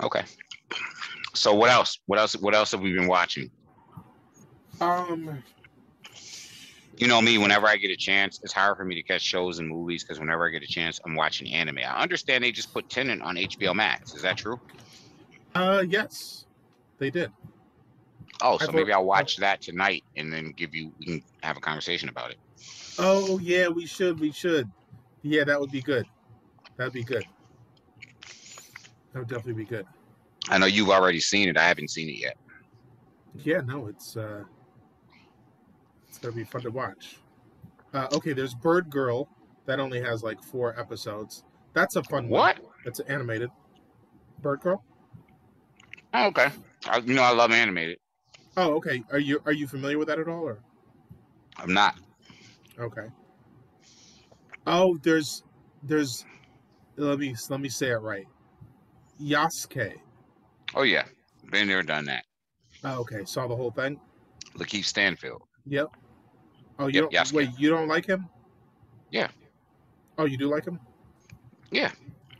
Okay. So what else? What else? What else have we been watching? Um, You know me, whenever I get a chance, it's hard for me to catch shows and movies because whenever I get a chance, I'm watching anime. I understand they just put Tenet on HBO Max. Is that true? yes, they did. Oh, so I've, maybe I'll I've watch that tonight and then we can have a conversation about it. Oh yeah, we should. We should. Yeah, that would be good. That'd be good. That would definitely be good. I know you've already seen it. I haven't seen it yet. Yeah, no, it's gonna be fun to watch. Okay, there's Bird Girl that only has like 4 episodes. That's a fun one. What? That's animated. Bird Girl. Oh, okay. I love animated. Oh, okay. Are you familiar with that at all? Or I'm not. okay. Oh, there's let me say it right. Yasuke. Oh yeah, been there, done that. Oh, okay, saw the whole thing. Lakeith Stanfield. Yep. Oh, you Yep, don't Yasuke. wait. You don't like him? Yeah, Oh, you do like him? yeah.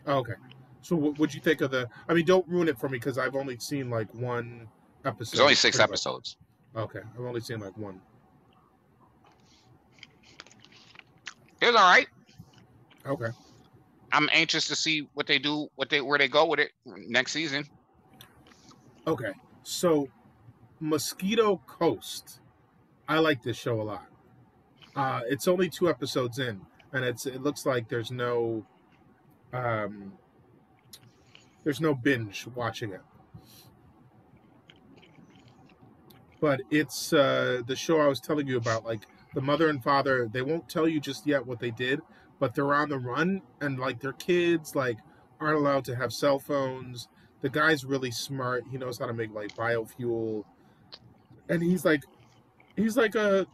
Oh, okay. So, what would you think of the? I mean, don't ruin it for me because I've only seen like one There's only episode. 6 episodes. Okay, I've only seen like one. It was all right. Okay. I'm anxious to see what they do, where they go with it next season. Okay. So, Mosquito Coast. I like this show a lot. It's only 2 episodes in, and it looks like um, there's no binge watching it. But it's the show I was telling you about. Like the mother and father, they won't tell you just yet what they did, but they're on the run, and like their kids like aren't allowed to have cell phones. The guy's really smart. He knows how to make like biofuel, and he's like a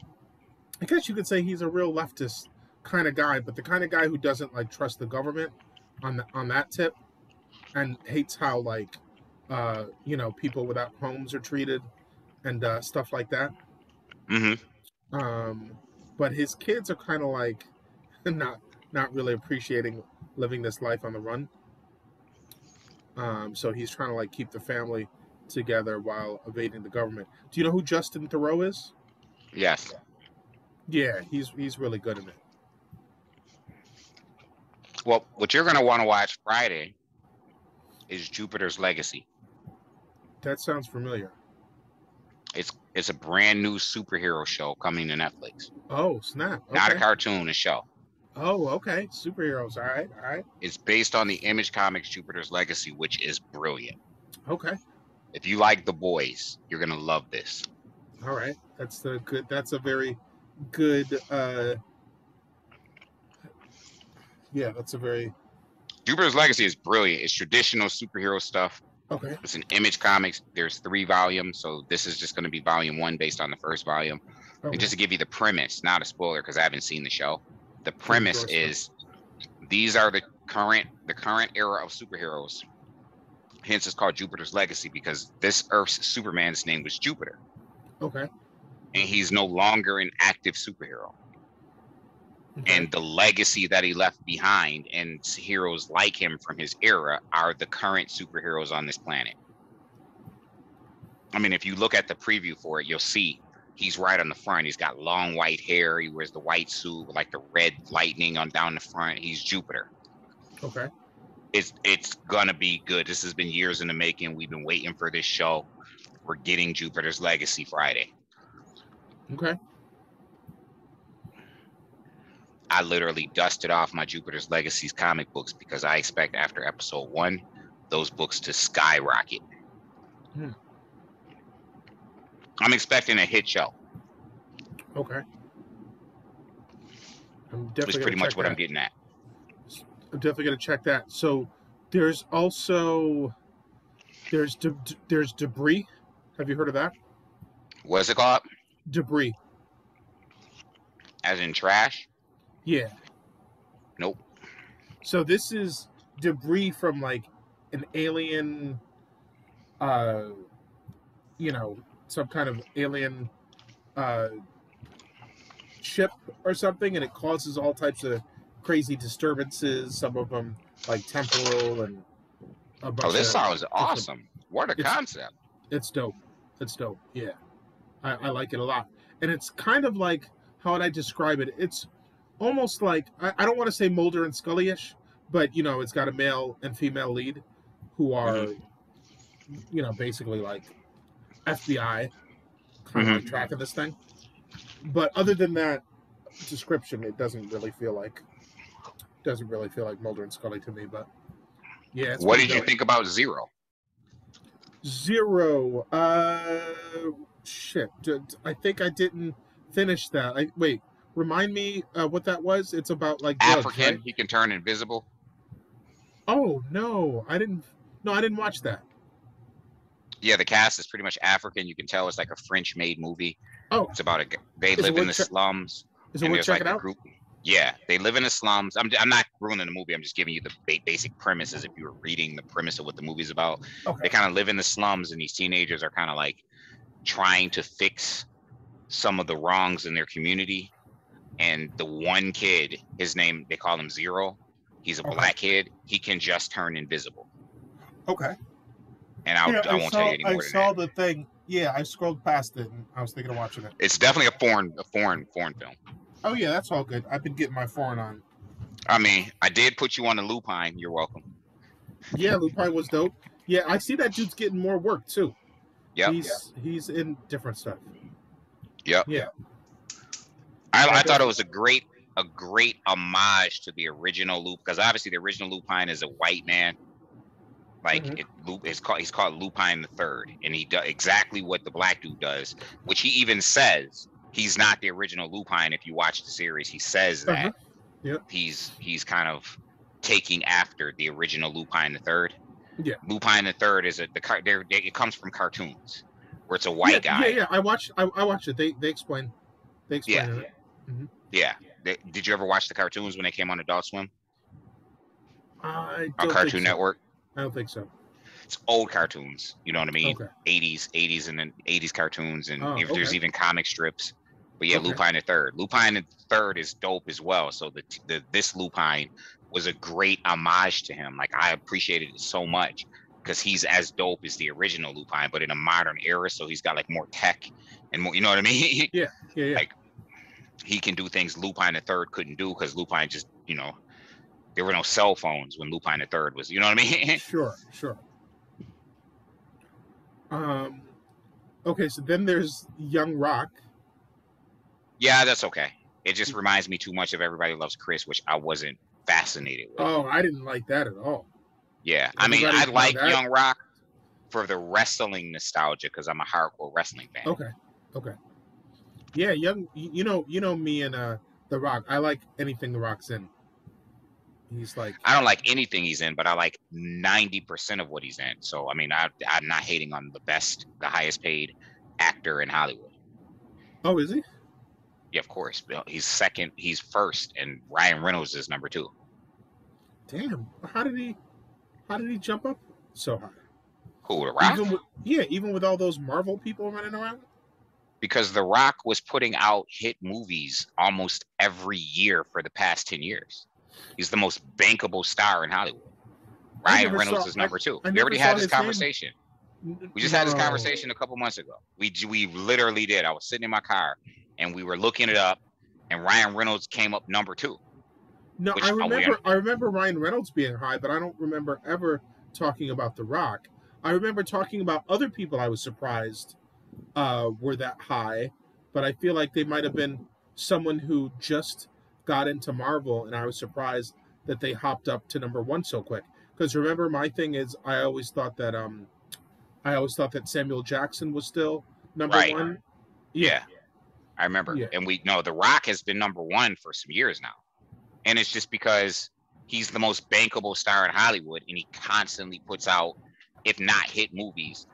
I guess you could say he's a real leftist kind of guy, but the kind of guy who doesn't like trust the government on that tip, and hates how like people without homes are treated and stuff like that. Mm-hmm. Um, but his kids are kind of like not really appreciating living this life on the run. So he's trying to like keep the family together while evading the government. Do you know who Justin Theroux is? Yes. Yeah, he's really good in it. Well, what you're gonna want to watch Friday is Jupiter's Legacy. That sounds familiar. It's a brand new superhero show coming to Netflix. Oh snap! Okay. Not a cartoon, a show. Oh, okay. Superheroes. All right. All right. It's based on the Image Comics Jupiter's Legacy, which is brilliant. Okay. If you like The Boys, you're gonna love this. All right. That's a very good. Yeah, that's a very. Jupiter's Legacy is brilliant. It's traditional superhero stuff. Okay. It's an Image Comics. There's 3 volumes, so this is just going to be volume 1 based on the first volume. Okay. And just to give you the premise, not a spoiler because I haven't seen the show. The premise is these are the current era of superheroes. Hence, it's called Jupiter's Legacy because this Earth's Superman's name was Jupiter. Okay. And he's no longer an active superhero. Okay. And the legacy that he left behind and heroes like him from his era are the current superheroes on this planet. I mean, if you look at the preview for it, you'll see he's right on the front. He's got long white hair. He wears the white suit with like the red lightning on down the front. He's Jupiter. Okay. It's gonna be good. This has been years in the making. We've been waiting for this show. We're getting Jupiter's Legacy Friday. Okay. I literally dusted off my Jupiter's Legacy's comic books because I expect after episode 1, those books to skyrocket. I'm expecting a hit show. Okay. That's pretty much what I'm getting at. I'm definitely gonna check that. So there's also there's Debris. Have you heard of that? What's it called? Debris. As in trash? Yeah. Nope. So this is debris from like an alien, some kind of alien ship or something, and it causes all types of crazy disturbances. Some of them like temporal and a Oh, bunch this of sounds different. awesome. What a It's concept. it's dope. It's dope. Yeah, I like it a lot. And it's kind of like, how would I describe it? It's almost like, I don't want to say Mulder and Scully-ish, but it's got a male and female lead who Hmm. are basically like FBI, kind of Hmm. like tracking this thing. But other than that description, it doesn't really feel like Mulder and Scully to me. But yeah, it's What pretty did you dope. think about Zero? Zero. Shit. I think I didn't finish that. Wait. Remind me what that was. It's about like drugs, right? African, he can turn invisible. Oh no, I didn't. No, I didn't watch that. Yeah, the cast is pretty much African. You can tell it's like a French-made movie. Oh, It's about they is it live in worth the check? slums, Is it and worth there's checking like a out? group. Yeah, they live in the slums. I'm not ruining the movie. I'm just giving you the basic premises. If you were reading the premise of what the movie's about, Okay. they kind of live in the slums, and these teenagers are kind of like trying to fix some of the wrongs in their community. And the one kid, his name, they call him Zero. He's a Okay. black kid. He can just turn invisible. Okay. And Yeah, I won't tell you any I more than that. saw the thing. Yeah, I scrolled past it and I was thinking of watching it. It's definitely a foreign film. Oh yeah, that's all good. I've been getting my foreign on. I mean, I did put you on the Lupine. You're welcome. Yeah, Lupine was dope. Yeah, I see that dude's getting more work too. Yep. He's in different stuff. Yep. Yeah. I thought it was a great homage to the original Loop, because obviously the original Lupine is a white man. Like he's called Lupine the Third, and he does exactly what the black dude does, which he even says he's not the original Lupine. If you watch the series, he says that Yep. he's kind of taking after the original Lupine the Third. Yeah. Lupine the Third is it comes from cartoons where it's a white guy. Yeah. I watched it. They explain it. Yeah. Did you ever watch the cartoons when they came on Adult Swim I on don't Cartoon think so. Network? I don't think so. It's old cartoons, you know what I mean? Okay. 80s and then 80s cartoons, and there's okay. even comic strips. But yeah, Okay. Lupine the Third. Lupine the Third is dope as well. So this Lupine was a great homage to him. Like, I appreciated it so much because he's as dope as the original Lupine, but in a modern era. So he's got like more tech and more, you know what I mean? Yeah. Like, he can do things Lupine the Third couldn't do because Lupine just, there were no cell phones when Lupine the Third was, you know what I mean? Sure. Okay, so then there's Young Rock. Yeah, that's okay. It just reminds me too much of Everybody Loves Chris, which I wasn't fascinated with. Oh, I didn't like that at all. Yeah, I mean, I like Young Rock for the wrestling nostalgia because I'm a hardcore wrestling fan. Okay. Yeah, you know me and The Rock. I like anything The Rock's in. He's like, I don't like anything he's in, but I like 90% of what he's in. So I mean, I'm not hating on the highest paid actor in Hollywood. Oh, is he? Yeah, of course. He's second. He's first, and Ryan Reynolds is number 2. Damn, how did he jump up so high? Who, The Rock? Even with all those Marvel people running around. Because The Rock was putting out hit movies almost every year for the past 10 years. He's the most bankable star in Hollywood. Ryan Reynolds is number 2. We already had this conversation. We just had this conversation a couple months ago. We literally did. I was sitting in my car and we were looking it up, and Ryan Reynolds came up number 2. No, I remember Ryan Reynolds being high, but I don't remember ever talking about The Rock. I remember talking about other people I was surprised were that high, but I feel like they might have been someone who just got into Marvel, and I was surprised that they hopped up to number 1 so quick. Because remember, my thing is, I always thought that Samuel Jackson was still number 1. Yeah, I remember. Yeah. And The Rock has been number 1 for some years now, and it's just because he's the most bankable star in Hollywood, and he constantly puts out, if not hit movies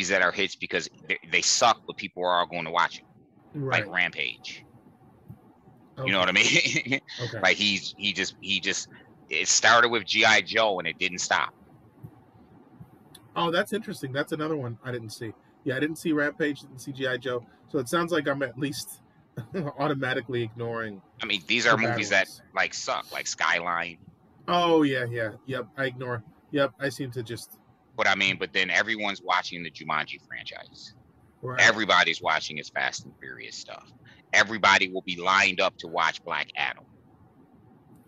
that are hits because they suck, but people are all going to watch them. Right. Like Rampage. Okay. You know what I mean? Okay. Like he just it started with G.I. Joe and it didn't stop. Oh, that's interesting. That's another one I didn't see. Yeah, I didn't see Rampage, didn't see G.I. Joe. So it sounds like I'm at least automatically ignoring. I mean, these are movies that like suck, like Skyline. Oh yeah. Yep, I ignore. Yep, I seem to just But I mean, but then everyone's watching the Jumanji franchise. Right. Everybody's watching his Fast and Furious stuff. Everybody will be lined up to watch Black Adam.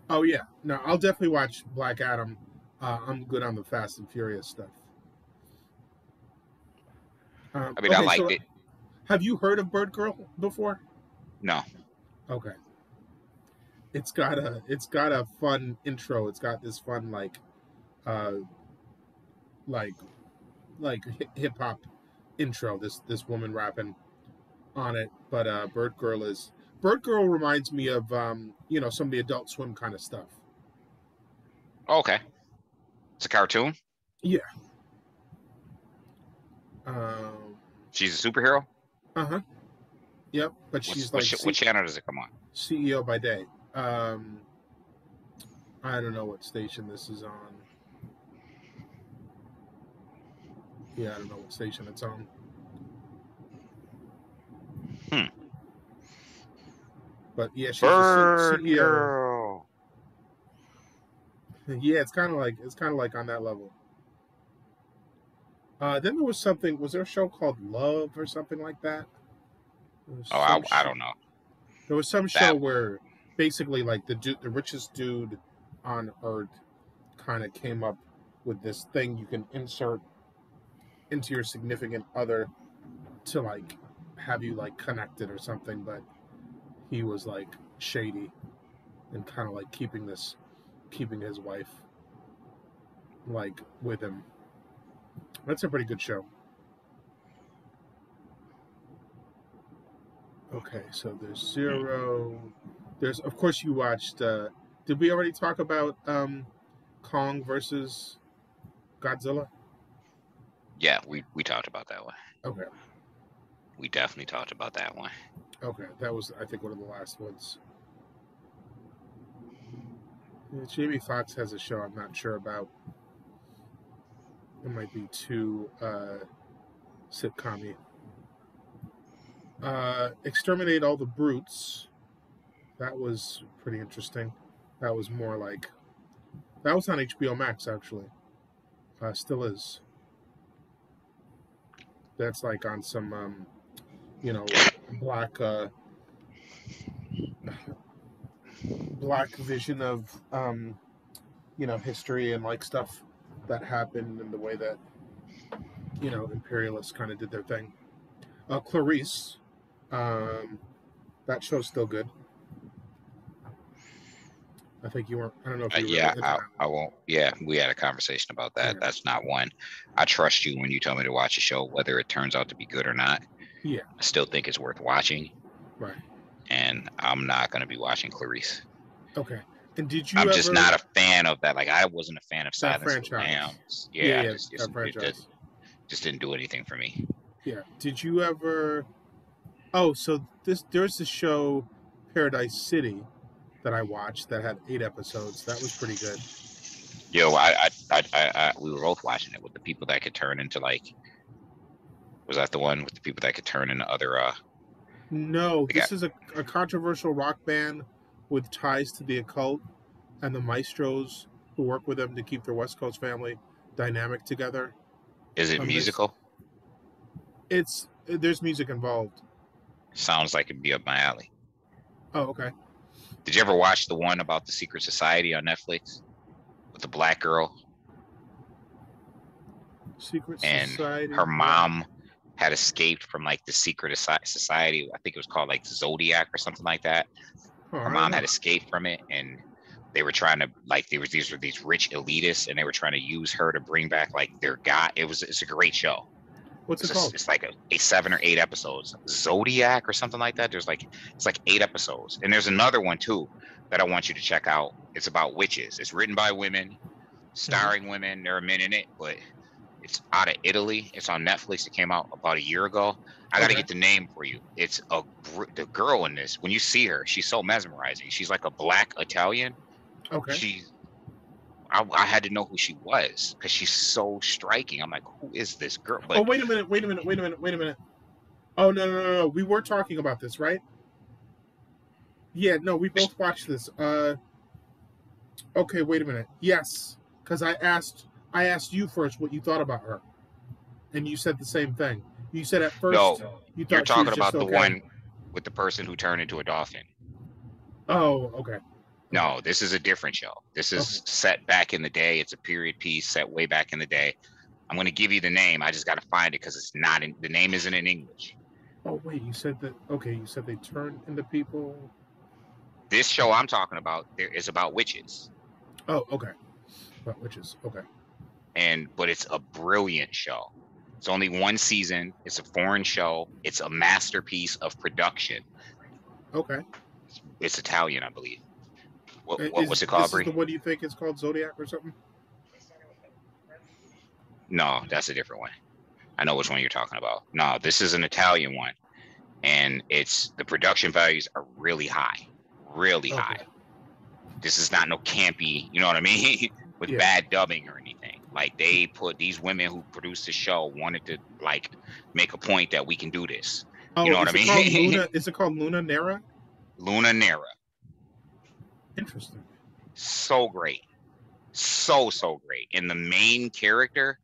Oh yeah, no, I'll definitely watch Black Adam. I'm good on the Fast and Furious stuff. I mean, I Okay, liked so it. have you heard of Bird Girl before? No. Okay, it's got a fun intro. It's got this fun uh, like hip hop intro. This woman rapping on it, but Bird Girl reminds me of some of the Adult Swim kind of stuff. Okay. It's a cartoon. Yeah. Um. She's a superhero. Uh-huh. Yep. But she's like what channel does it come on? CEO by day. I don't know what station this is on. Yeah, I don't know what station it's on. But yeah, she's Bird a CEO. Girl. Yeah, it's kind of like on that level. Then there was there a show called Love or something like that? Oh, I don't know. There was some show where basically like the richest dude on Earth kind of came up with this thing you can insert into your significant other to like have you like connected or something, but he was like shady and kind of like keeping his wife like with him. That's a pretty good show. Okay, so there's Zero. There's, of course, you watched. Did we already talk about Kong versus Godzilla? Yeah, we talked about that one. Okay. We definitely talked about that one. Okay, that was, I think, one of the last ones. Yeah, Jamie Foxx has a show I'm not sure about. It might be too sitcom-y. Exterminate All the Brutes. That was pretty interesting. That was more like... That was on HBO Max, actually. Still is. That's like on some, black vision of, history and like stuff that happened and the way that, imperialists kind of did their thing. Clarice, that show's still good. I think you weren't. I don't know if you were. Yeah, I won't. Yeah, we had a conversation about that. Yeah. That's not one. I trust you when you tell me to watch a show, whether it turns out to be good or not. Yeah. I still think it's worth watching. Right. And I'm not going to be watching Clarice. Okay. And did you? I'm just not a fan of that. Like I wasn't a fan of Silence of the Lambs. Yeah. Just didn't do anything for me. Yeah. Did you ever? Oh, so there's this show, Paradise City, that I watched that had 8 episodes. That was pretty good. Yo, we were both watching it with the people that could turn into like. Was that the one with the people that could turn into other? No, this is a controversial rock band with ties to the occult, and the maestros who work with them to keep their West Coast family dynamic together. Is it musical? There's music involved. Sounds like it'd be up my alley. Oh, okay. Did you ever watch the one about the secret society on Netflix with the black girl? Secret society. And her mom had escaped from like the secret society. I think it was called like Zodiac or something like that. Her mom had escaped from it, and they were trying to like these rich elitists, and they were trying to use her to bring back like their god. It's a great show. What's it called? It's like a 7 or 8 episodes. Zodiac or something like that. It's like 8 episodes. And there's another one too that I want you to check out. It's about witches. It's written by women, starring women. There are men in it, but it's out of Italy. It's on Netflix. It came out about a year ago. I got to get the name for you. It's the girl in this. When you see her, she's so mesmerizing. She's like a black Italian. Okay. I had to know who she was because she's so striking. I'm like, who is this girl? But, wait a minute. Oh, no. We were talking about this, right? Yeah, no, we both watched this. Okay, wait a minute. Yes, because I asked I asked you first what you thought about her, and you said the same thing. You said at No, first you you're thought she was talking just about the okay. one with the person who turned into a dolphin. Oh, okay. No, this is a different show. This is set back in the day. It's a period piece set way back in the day. I'm going to give you the name. I just got to find it because it's not in, the name isn't in English. Oh wait, you said that. Okay, you said they turn into people. This show I'm talking about there is about witches. Oh, okay. About witches. Okay. But it's a brilliant show. It's only one season. It's a foreign show. It's a masterpiece of production. Okay. It's Italian, I believe. What's it This called, is the Bree? one you think is called Zodiac or something? No, that's a different one. I know which one you're talking about. No, this is an Italian one, and it's the production values are really high, really high. This is not no campy, you know what I mean, with bad dubbing or anything. Like they put these women who produced the show wanted to like make a point that we can do this. Oh, you know what I mean? Is it called Luna Nera? Luna Nera. Interesting. So great, so great, and the main character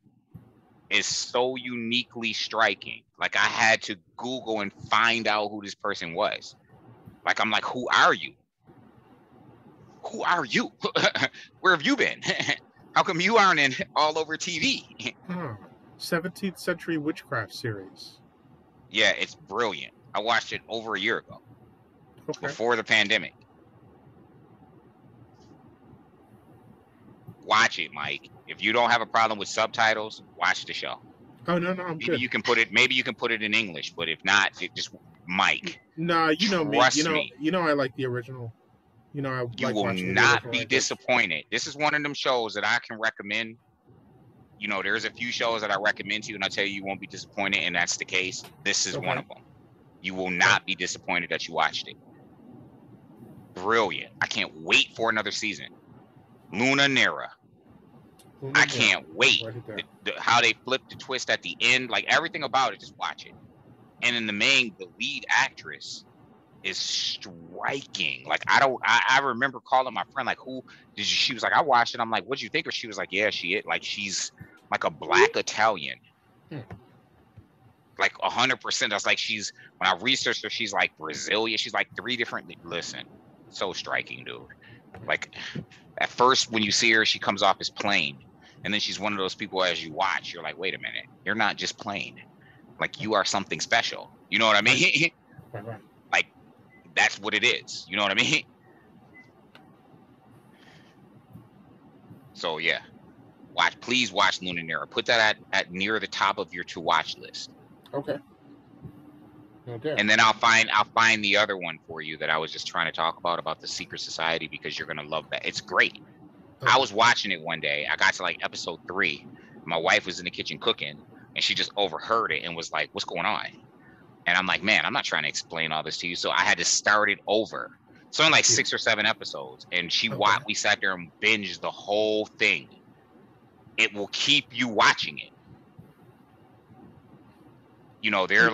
is so uniquely striking. Like I had to Google and find out who this person was. Like I'm like, who are you? Who are you? Where have you been? How come you aren't in all over TV? 17th century witchcraft series. Yeah, it's brilliant. I watched it over a year ago. Okay. Before the pandemic. Watch it, Mike. If you don't have a problem with subtitles, watch the show. Oh no, I'm maybe good. You can put it. Maybe you can put it in English, but if not, just Mike. Nah, you know me. Trust me. You know I like the original. You know you will not be disappointed. This is one of them shows that I can recommend. You know, there's a few shows that I recommend to you, and I tell you won't be disappointed, and that's the case. This is one of them. You will not be disappointed that you watched it. Brilliant. I can't wait for another season. Luna Nera. I can't wait. How they flipped the twist at the end, like everything about it, just watch it. And in the lead actress is striking. Like I remember calling my friend, like, who did you? She was like, I watched it. I'm like, what'd you think? Or she was like, yeah, she's like a black Italian. Like 100%. That's like when I researched her, she's like Brazilian. She's like 3 different. Listen, so striking, dude. Like at first when you see her, she comes off as plain. And then she's one of those people as you watch, you're like, wait a minute, you're not just plain. Like you are something special. You know what I mean? Right. Like that's what it is. You know what I mean? So yeah. Please watch Luna Nera. Put that at near the top of your to watch list. Okay. And then I'll find the other one for you that I was just trying to talk about the Secret Society, because you're gonna love that. It's great. Okay. I was watching it one day. I got to like episode 3. My wife was in the kitchen cooking, and she just overheard it and was like, "What's going on?" And I'm like, "Man, I'm not trying to explain all this to you." So I had to start it over. So in like 6 or 7 episodes, and we sat there and binged the whole thing. It will keep you watching it. You know, they're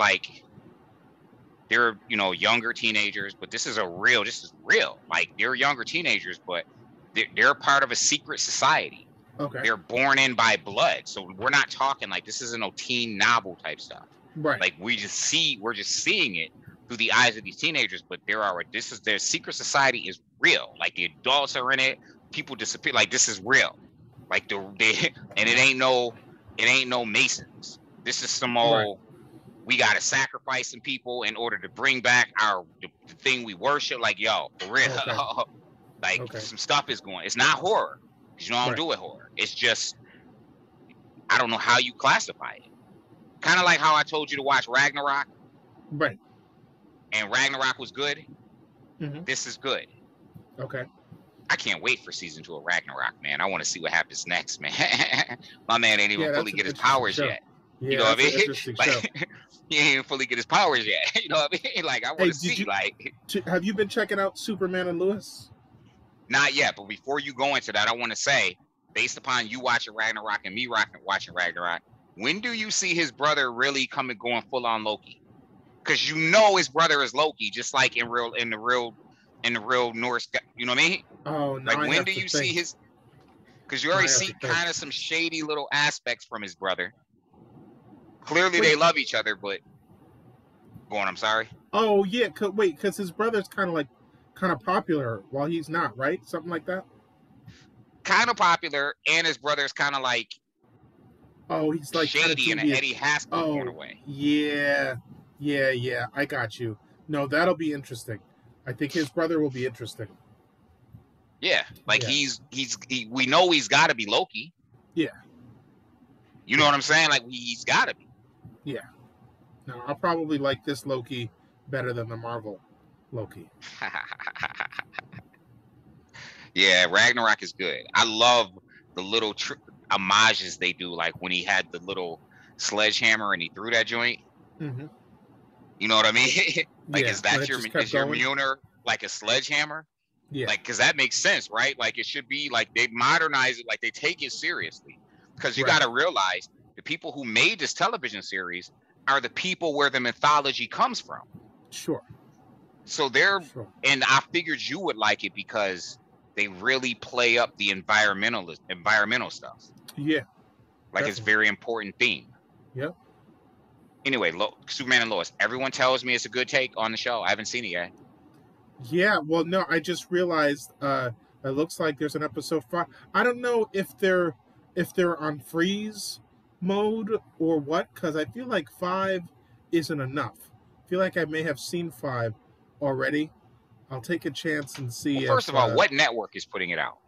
younger teenagers, but this is real. Like they're younger teenagers, but they're part of a secret society. Okay. They're born in by blood. So we're not talking like this isn't no teen novel type stuff. Right. Like we're just seeing it through the eyes of these teenagers, but their secret society is real. Like the adults are in it, people disappear. Like this is real. Like and it ain't no Masons. This is some old we gotta sacrifice some people in order to bring back the thing we worship. Like, yo, for real. Okay. Some stuff is going. It's not horror, because you don't do it horror. It's just, I don't know how you classify it. Kind of like how I told you to watch Ragnarok. Right. And Ragnarok was good. Mm-hmm. This is good. Okay. I can't wait for season 2 of Ragnarok, man. I want to see what happens next, man. My man ain't even fully get his powers yet. Yeah, you know what I mean? Like, he ain't even fully get his powers yet. You know what I mean? Like I want to see. Have you been checking out Superman and Lois? Not yet, but before you go into that, I want to say, based upon you watching Ragnarok and me watching Ragnarok, when do you see his brother really going full on Loki? Because his brother is Loki, just like in the real Norse. You know what I mean? Oh, no. Like when do you see his? Because you I already have to see think. kind of some shady little aspects from his brother. Clearly, Wait. they love each other, but go on. I'm sorry. Oh yeah. Wait, because his brother's kind of popular while he's not, right? Something like that. Kind of popular, and his brother's kind of like Oh, he's like kind of shady in an deviant. Eddie Haskell kind of Oh way. yeah, yeah. I got you. No, that'll be interesting. I think his brother will be interesting. Yeah, like Yeah, we know he's got to be Loki. yeah, You know yeah, what I'm saying? Like he's got to be. yeah. No, I'll probably like this Loki better than the Marvel Loki. Yeah, Ragnarok is good. I love the little homages they do, like when he had the little sledgehammer and he threw that joint. Hmm. You know what I mean? Like, Yeah, when it just kept is your going. Mjolnir like a sledgehammer? Yeah, Like, because that makes sense, right? Like, it should be like they modernize it, like they take it seriously. Because you right. got to realize the people who made this television series are the people where the mythology comes from. Sure, So sure. and I figured you would like it because they really play up the environmental stuff. Yeah, Like, it's definitely. very important theme. Yep. Anyway, Superman and Lois. Everyone tells me it's a good take on the show. I haven't seen it yet. Yeah. Well, no, I just realized. It looks like there's an episode 5. I don't know if they're on freeze mode or what, because I feel like 5 isn't enough. I feel like I may have seen 5 already. I'll take a chance and Well, see first if of all, what network is putting it out?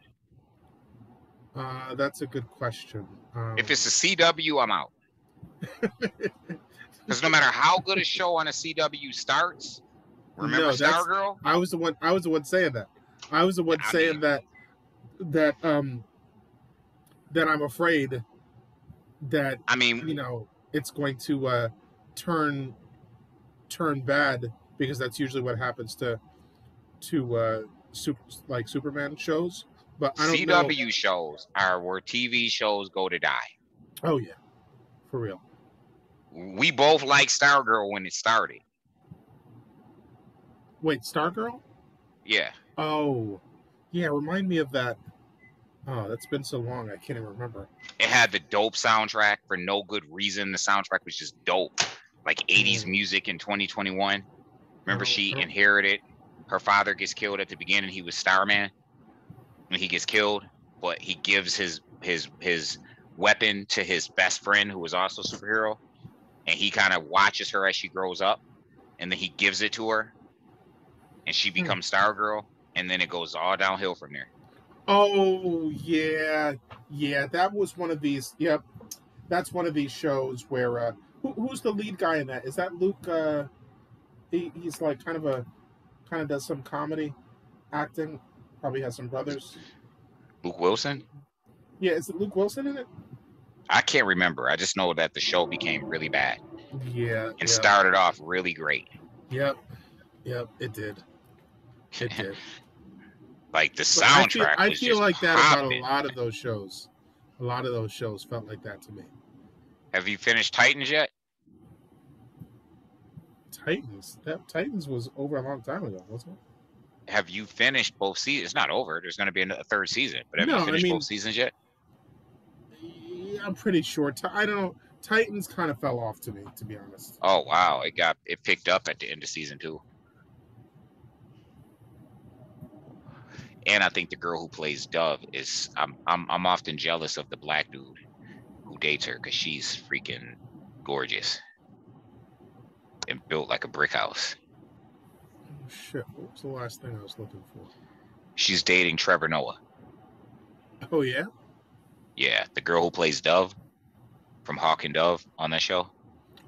that's a good question. If it's a CW, I'm out. Because no matter how good a show on a CW starts, remember No, that's Stargirl? I was the one saying that. I was the one I saying mean, that that I'm afraid that I mean, it's going to turn turn bad, because that's usually what happens to like Superman shows. But I don't know. CW shows are where TV shows go to die. Oh yeah, for real. We both like Stargirl when it started. Wait, Stargirl? Yeah. Oh, yeah. Remind me of that. Oh, that's been so long. I can't even remember. It had the dope soundtrack for no good reason. The soundtrack was just dope. Like 80s Mm. music in 2021. I Remember, don't. I she don't. inherited. Her father gets killed at the beginning. He was Starman when he gets killed, but he gives his weapon to his best friend, who was also a superhero, and he kind of watches her as she grows up, and then he gives it to her, and she Hmm. becomes Stargirl, and then it goes all downhill from there. Oh yeah, yeah. That was one of these. Yep, that's one of these shows where who's the lead guy in that? Is that Luke? He's like kind of does some comedy acting. Probably has some brothers. Luke Wilson? Yeah, is it Luke Wilson in it? I can't remember. I just know that the show became really bad Yeah, and yeah, started off really great. yep, yep. It did. It did. Like the But I feel soundtrack I was feel just like that about a popping. lot of those shows. A lot of those shows felt like that to me. Have you finished Titans yet? Titans was over a long time ago, wasn't it? Have you finished both seasons? It's not over. There's going to be a third season, but have you No, I finished both mean, seasons yet? yeah, I'm pretty sure. I don't know. Titans kind of fell off to me, to be honest. Oh wow, it picked up at the end of season 2. And I think the girl who plays Dove is I'm often jealous of the black dude who dates her because she's freaking gorgeous and built like a brick house. Oh, shit, what was the last thing I was looking for? She's dating Trevor Noah. Oh yeah. Yeah, the girl who plays Dove from Hawk and Dove on that show.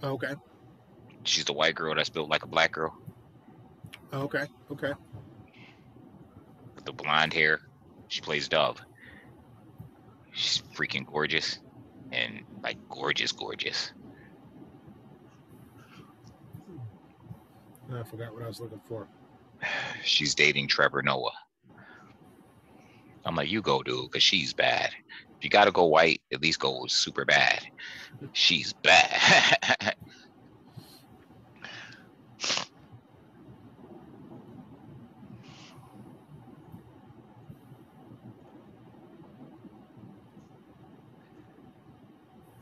Okay. She's the white girl that's built like a black girl Okay. Okay. with the blonde hair. She plays Dove. She's freaking gorgeous and like gorgeous. I forgot what I was looking for. She's dating Trevor Noah. I'm like, you go, dude, because she's bad. If you got to go white, at least go super bad. She's bad.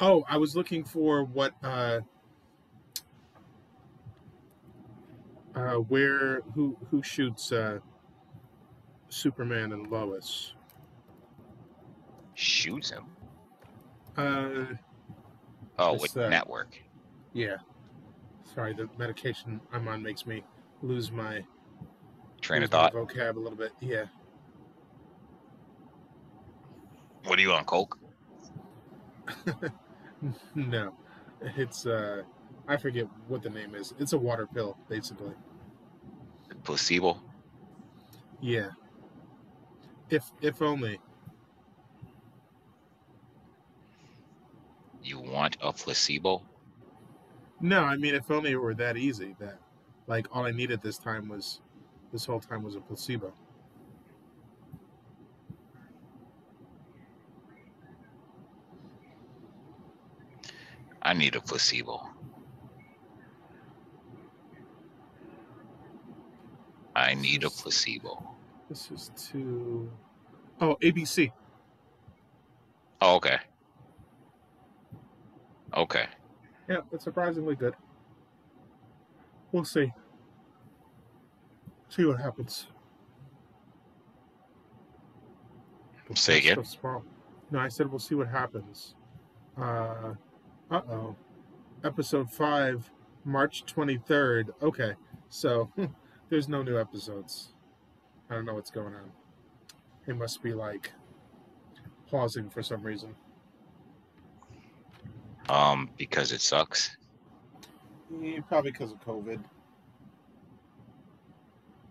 Oh, I was looking for what where who shoots Superman and Lois. Shoots him. Uh, Oh, with this network. yeah. Sorry, the medication I'm on makes me lose my Train of thought. vocab a little bit. Yeah. What are you on, coke? No, it's I forget what the name is. It's a water pill, basically. Placebo. Yeah. If only. You want a placebo? No, I mean if only it were that easy. That like all I needed this whole time was a placebo. I need a placebo. I need a placebo. This is too. Oh, ABC. Oh, okay. Okay. Yeah, it's surprisingly good. We'll see. See what happens. Say again. No, I said we'll see what happens. Oh. Episode 5, March 23rd. Okay, so there's no new episodes. I don't know what's going on. It must be like pausing for some reason. Because it sucks. Yeah, probably because of COVID.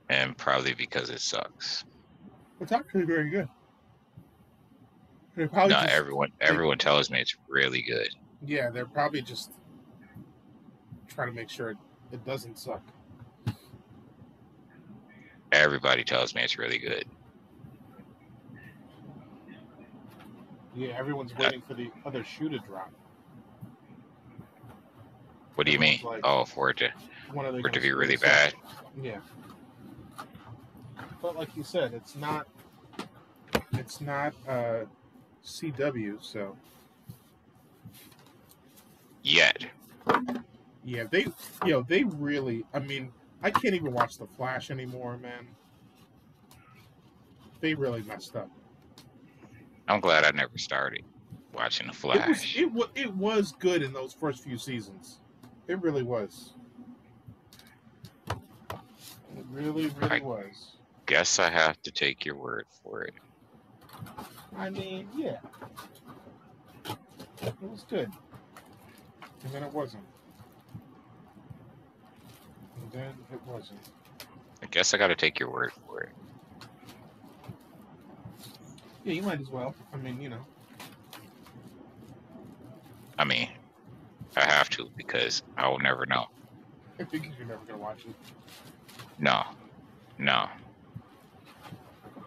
And probably because it sucks. It's actually very good. No, everyone tells me it's really good. Yeah, they're probably just trying to make sure it doesn't suck. Everybody tells me it's really good. Yeah, everyone's waiting for the other shoe to drop. What do you mean? Like, for it to be really bad? Yeah. But like you said, it's not CW, so Yet. yeah, they really, I mean, I can't even watch The Flash anymore, man. They really messed up. I'm glad I never started watching The Flash. It was good in those first few seasons. It really was. It really was. Guess I have to take your word for it. I mean, yeah. It was good. And then it wasn't. And then it wasn't. I guess I got to take your word for it. Yeah, you might as well. I mean, you know. I mean, I have to because I will never know. I think you're never going to watch it. No.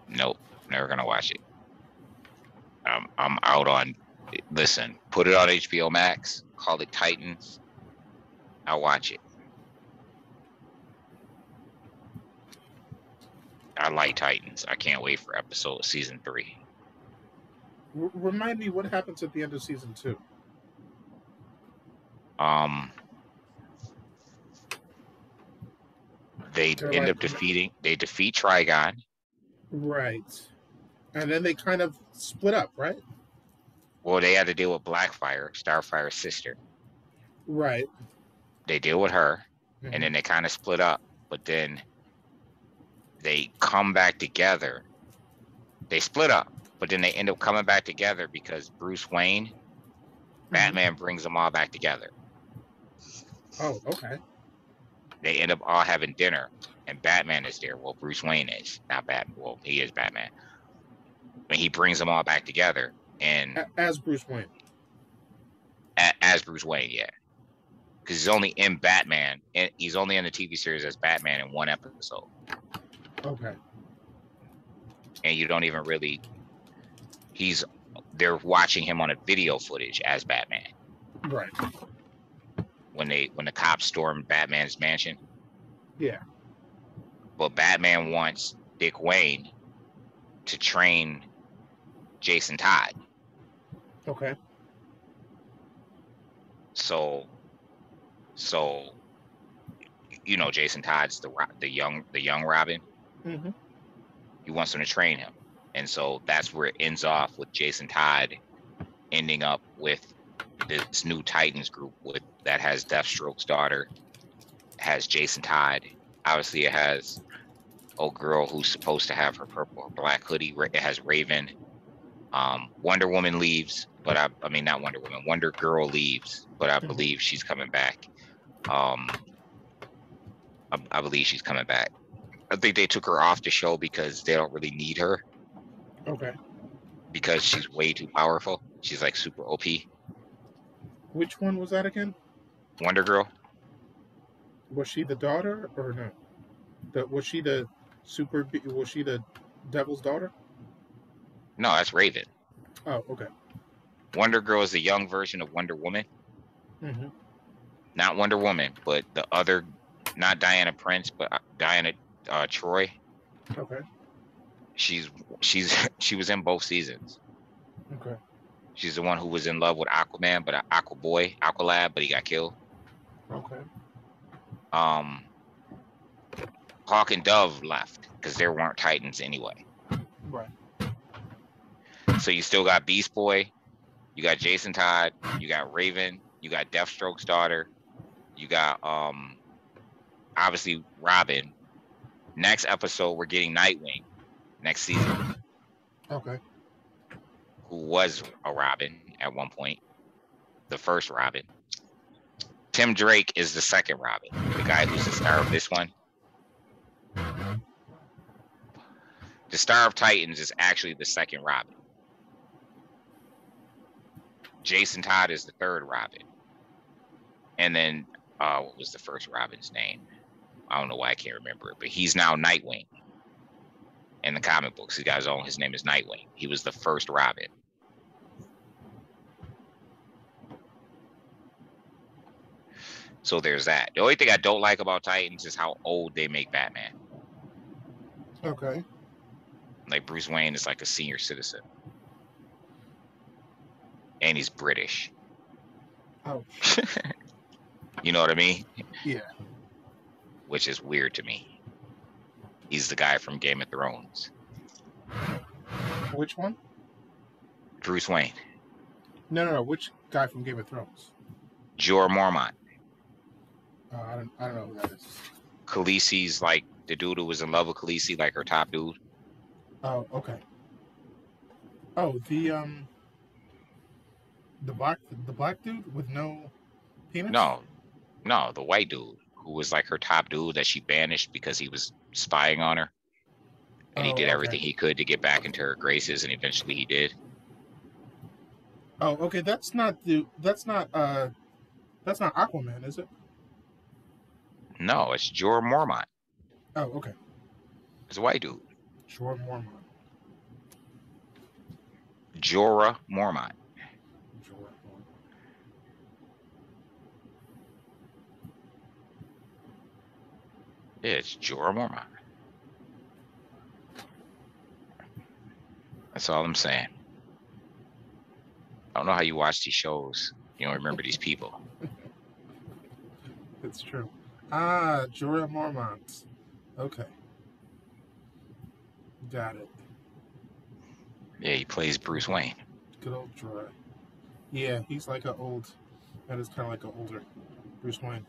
Nope. Never going to watch it. I'm out on... Listen, put it on HBO Max. Call it Titans. I'll watch it. I like Titans. I can't wait for season 3. Remind me what happens at the end of season 2. They defeat Trigon. Right. And then they kind of split up, right? Well, they had to deal with Blackfire, Starfire's sister. Right. They deal with her, and then they kind of split up. But then they come back together. They split up, but then they end up coming back together because Bruce Wayne, Batman brings them all back together. Oh, okay. They end up all having dinner, and Batman is there. Well, Bruce Wayne is not Batman. Well, he is Batman. But he brings them all back together, and as Bruce Wayne. As Bruce Wayne, yeah. Because he's only in Batman, and he's only in the TV series as Batman in one episode. Okay. And you don't even really. They're watching him on a video footage as Batman. Right. When the cops stormed Batman's mansion. Yeah. But Batman wants Dick Wayne to train Jason Todd. Okay. So you know, Jason Todd's the young Robin. Mm-hmm. He wants him to train him, and so that's where it ends off with Jason Todd ending up with this new Titans group that has Deathstroke's daughter, has Jason Todd. Obviously, it has old girl who's supposed to have her purple or black hoodie. It has Raven. Wonder Woman leaves, but I mean not Wonder Woman. Wonder Girl leaves, but I believe she's coming back. I believe she's coming back. I think they took her off the show because they don't really need her. Okay. Because she's way too powerful. She's like super OP. Which one was that again? Wonder Girl. Was she the daughter or no? Was she the was she the devil's daughter? No, that's Raven. Oh, okay. Wonder Girl is the young version of Wonder Woman. Mm-hmm. Not Wonder Woman, but the other, not Diana Prince, but Diana Troy. Okay. She was in both seasons. Okay. She's the one who was in love with Aquaman, but Aqualad, but he got killed. Okay. Hawk and Dove left because there weren't Titans anyway. Right. So you still got Beast Boy, you got Jason Todd, you got Raven, you got Deathstroke's daughter, you got obviously Robin. Next episode we're getting Nightwing next season. Okay. Who was a Robin at one point, the first Robin. Tim Drake is the second Robin, the guy who's the star of this one. The star of Titans is actually the second Robin. Jason Todd is the third Robin. And then, what was the first Robin's name? I don't know why I can't remember it, but he's now Nightwing. In the comic books, his name is Nightwing. He was the first Robin. So there's that. The only thing I don't like about Titans is how old they make Batman. Okay. Like Bruce Wayne is like a senior citizen. And he's British. Oh. You know what I mean? Yeah. Which is weird to me. He's the guy from Game of Thrones. Which one? Bruce Wayne. No. Which guy from Game of Thrones? Jorah Mormont. I don't know who that is. Khaleesi's like the dude who was in love with Khaleesi, like her top dude. Oh, okay. Oh, the black dude with no penis? No, the white dude who was like her top dude that she banished because he was spying on her. And he did everything he could to get back into her graces, and eventually he did. Oh, okay. That's not Aquaman, is it? No, it's Jorah Mormont. Oh, okay. It's a white dude. Jorah Mormont. Jorah Mormont. Yeah, it's Jorah Mormont. That's all I'm saying. I don't know how you watch these shows. You don't remember these people. It's true. Ah, Jorah Mormont. Okay. Got it. Yeah, he plays Bruce Wayne. Good old Jorah. Yeah, he's like that is kind of like an older Bruce Wayne.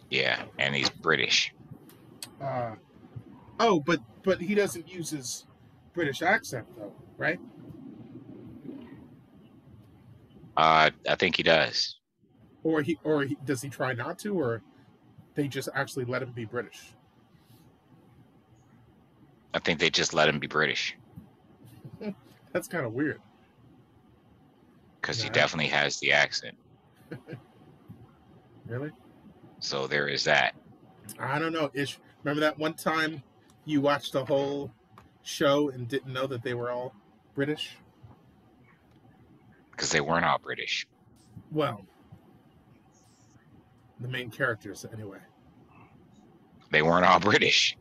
Yeah, and he's British. Oh, but he doesn't use his British accent though, right? I think he does. Or does he try not to, or they just actually let him be British? I think they just let him be British. That's kind of weird. Because he definitely has the accent. Really? So there is that. I don't know. Ish, remember that one time you watched the whole show and didn't know that they were all British? Because they weren't all British. Well, the main characters, anyway. They weren't all British.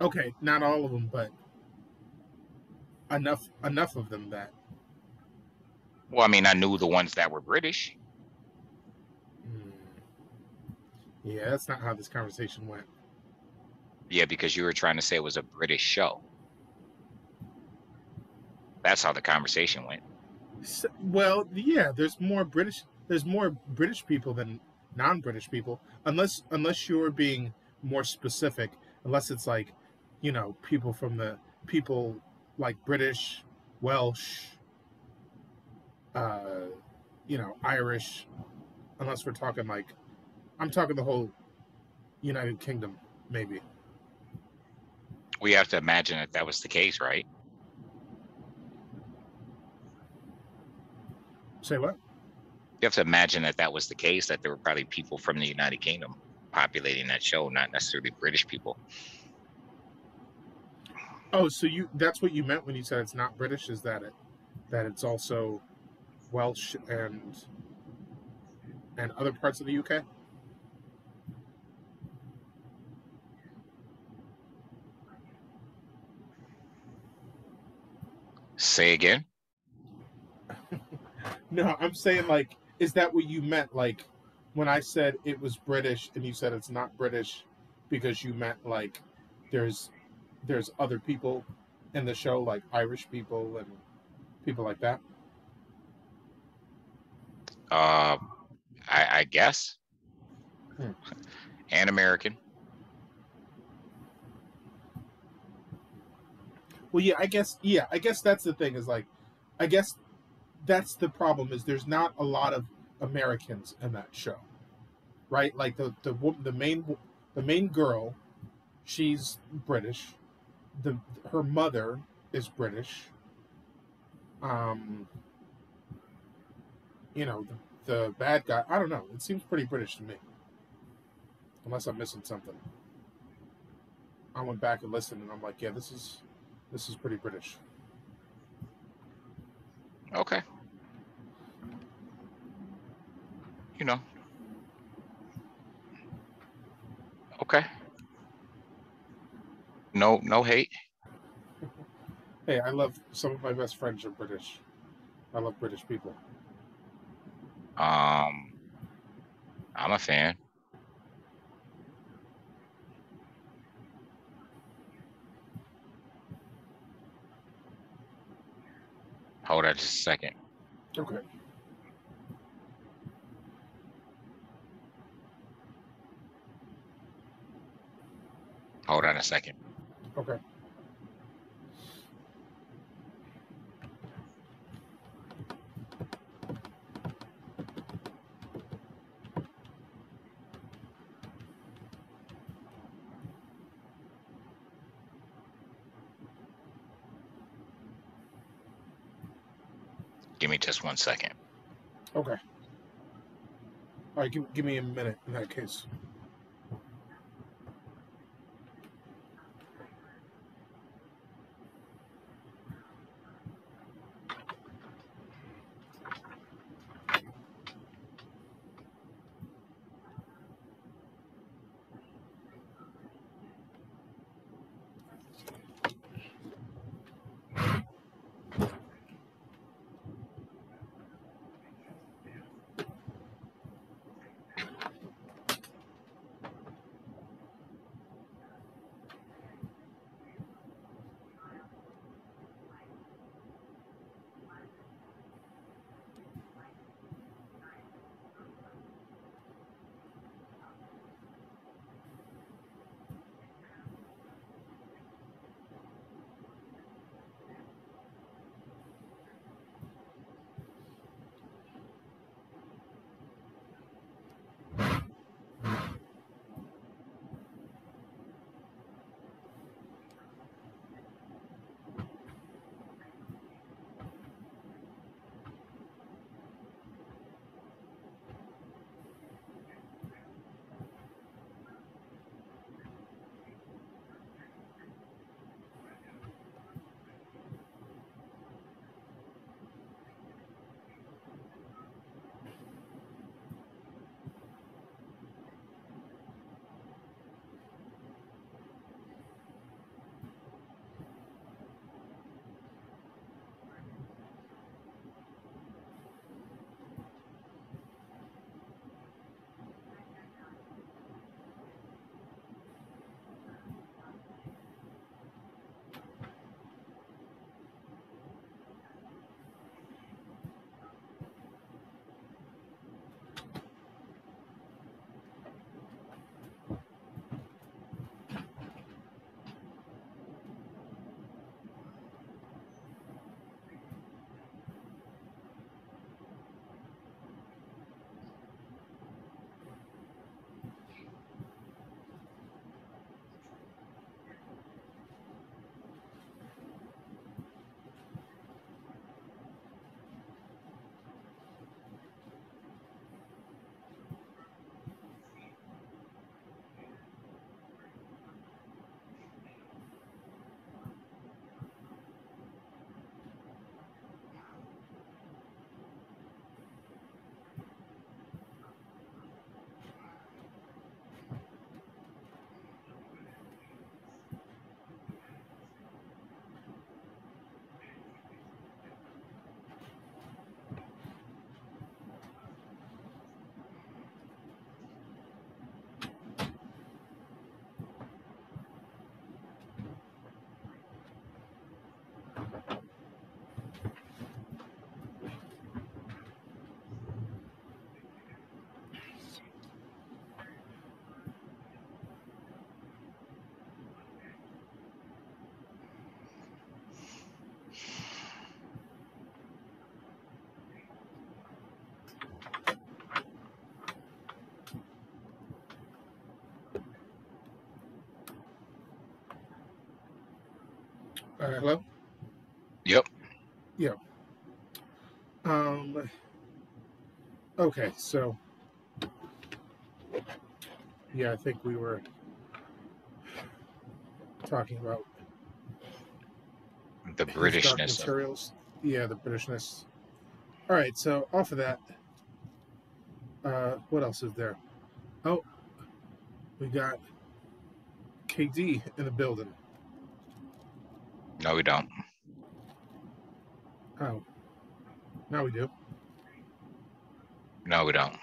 Okay, not all of them, but enough of them that Well, I mean, I knew the ones that were British. Hmm. Yeah, that's not how this conversation went. Yeah, because you were trying to say it was a British show. That's how the conversation went. So, well, yeah, there's more British people than non-British people, unless you're being more specific. Unless it's like, people from the people like British, Welsh, uh, Irish. Unless we're talking like, I'm talking the whole United Kingdom, maybe. We have to imagine that that was the case, right? Say what? You have to imagine that that was the case, that there were probably people from the United Kingdom populating that show, not necessarily British people. Oh, so that's what you meant when you said it's not British? Is that it's also Welsh and other parts of the UK? Say again? No, I'm saying like, is that what you meant? Like, when I said it was British and you said it's not British, because you meant like, there's there's other people in the show, like Irish people and people like that. Uh, I guess. Hmm. And American. Well, yeah, I guess that's the thing. Is like, I guess that's the problem. Is there's not a lot of Americans in that show, right? Like the main girl, she's British. The Her mother is British. Um, the bad guy. I don't know. It seems pretty British to me, unless I'm missing something. I went back and listened, and I'm like, yeah, this is pretty British. Okay. You know, okay. No, no hate. Hey, I love some of my best friends are British. I love British people. Um, I'm a fan. Hold on just a second. Okay. Hold on a second. Okay. Give me just 1 second. Okay. All right. Give me a minute in that case. Hello? Yep. Yeah. Um, okay, so, yeah, I think we were talking about The his dark Britishness of it. materials. Yeah, the Britishness. All right, so off of that, what else is there? Oh, we got KD in the building. No, we don't. Oh, now we do. No, we don't.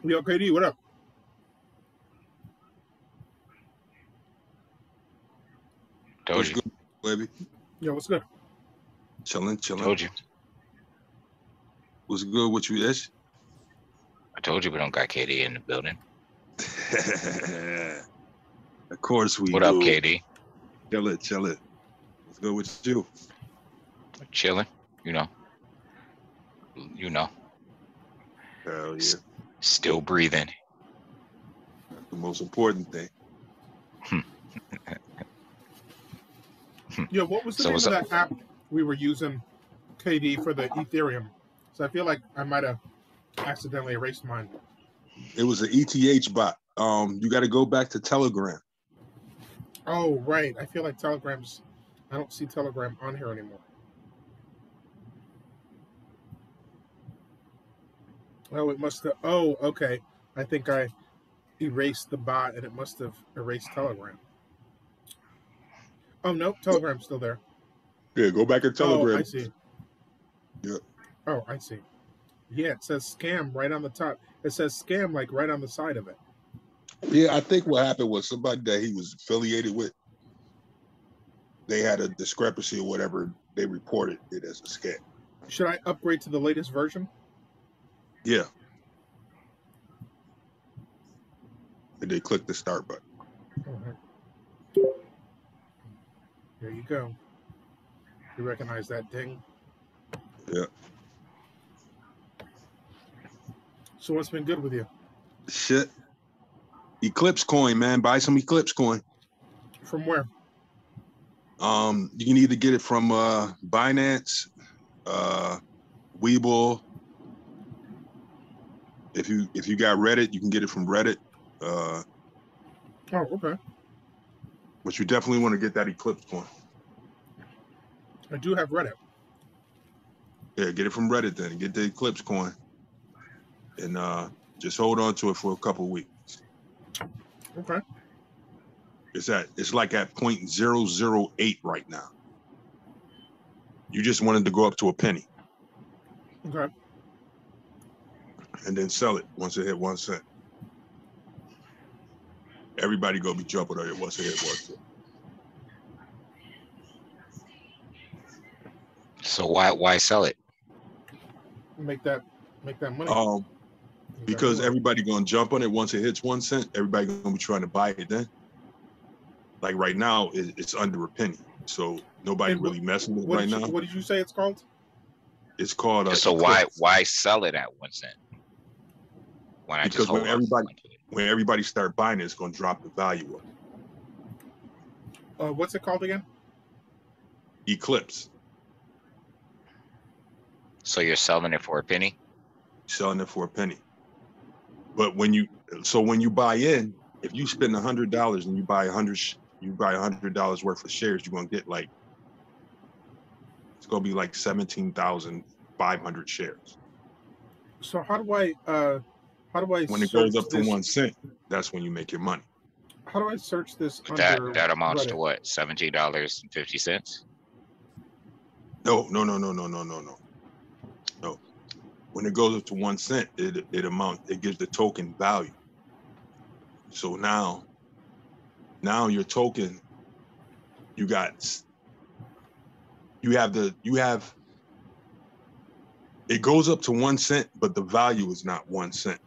Yo, KD, what up? Told What's you. good, baby? Yo, what's good? Chilling, chilling. Told you. What's good with you, Ish? I told you we don't got KD in the building. Of course we What up, do. KD? Chill it, chill it. What's good with you? Chilling. You know. You know. Hell yeah. S- Still breathing. That's the most important thing. Yo, what was the So name what's of up? that app we were using, KD, for the Ethereum? So I feel like I might have accidentally erased mine. It was an ETH bot. You got to go back to Telegram. Oh, right. I feel like Telegram's. I don't see Telegram on here anymore. Oh, it must have. Oh, okay. I think I erased the bot and it must have erased Telegram. Oh, nope. Telegram's still there. Yeah, go back to Oh, I Telegram. see. Yeah. Oh, I see. Yeah, it says scam right on the top. It says scam like right on the side of it. Yeah, I think what happened was somebody that he was affiliated with, they had a discrepancy or whatever. They reported it as a scam. Should I upgrade to the latest version? Yeah. And they clicked the start button. Mhm. There you go. You recognize that ding? Yeah. So what's been good with you? Shit. Eclipse coin, man. Buy some Eclipse coin. From where? You can either get it from Binance, Webull. If you got Reddit, you can get it from Reddit. Oh, okay. But you definitely want to get that Eclipse coin. I do have Reddit. Yeah, get it from Reddit then. Get the Eclipse coin. And just hold on to it for a couple of weeks. Okay. It's like at 0.008 right now. You just wanted to go up to a penny Okay. and then sell it once it hit 1 cent. Everybody gonna be jumping on it once it hit 1 cent. So why sell it? Make that money. Because everybody gonna jump on it once it hits 1 cent. Everybody gonna be trying to buy it then. Like right now, it's under a penny, so nobody And really messing with it right now. What did you say it's called? It's called So Eclipse. why sell it at 1 cent? Why not just Because hold on? when everybody start buying it, it's gonna drop the value of it. What's it called again? Eclipse. So you're selling it for a penny? Selling it for a penny. But when you buy in, if you spend $100 and you buy $100 worth of shares, you're gonna get it's gonna be like 17,500 shares. So how do I When it goes up to 1 cent, that's when you make your money. How do I search this That under amounts Reddit? to what? $17.50? No. When it goes up to 1 cent, it gives the token value. So now your token, you have it goes up to 1 cent, but the value is not 1 cent.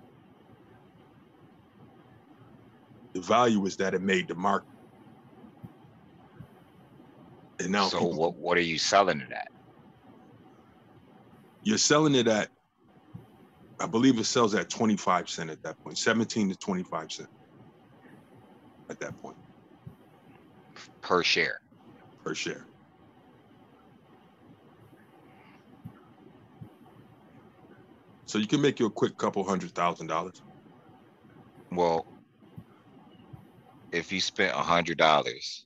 The value is that it made the market. And now So what are you selling it at? You're selling it at, I believe it sells at 25 cents at that point, 17 to 25 cents at that point. Per share? per share. So you can make you a quick couple $100,000. Well, if you spent $100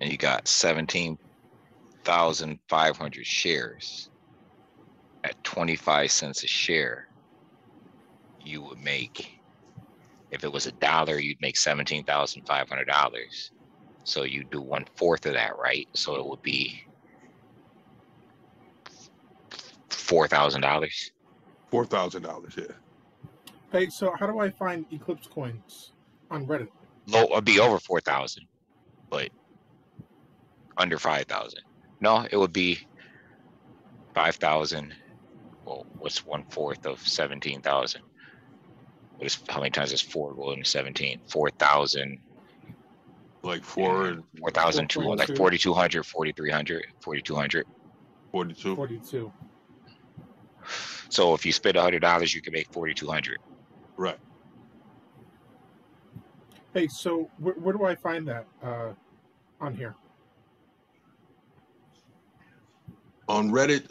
and you got 17,500 shares at 25 cents a share, you would make, if it was $1, you'd make $17,500. So you do 1/4 of that, right? So it would be $4,000. $4,000, yeah. Hey, so how do I find Eclipse coins on Reddit? Low, it'd be over 4,000, but under 5,000. No, it would be 5,000. Well, what's 1/4 of 17,000? What is, how many times is 4 going to 17? 4,000. Like 4,200, like 4,200, 4,300, 4,200. 42. 42. So if you spend $100, you can make 4,200. Right. Hey, so where do I find that on here? On Reddit,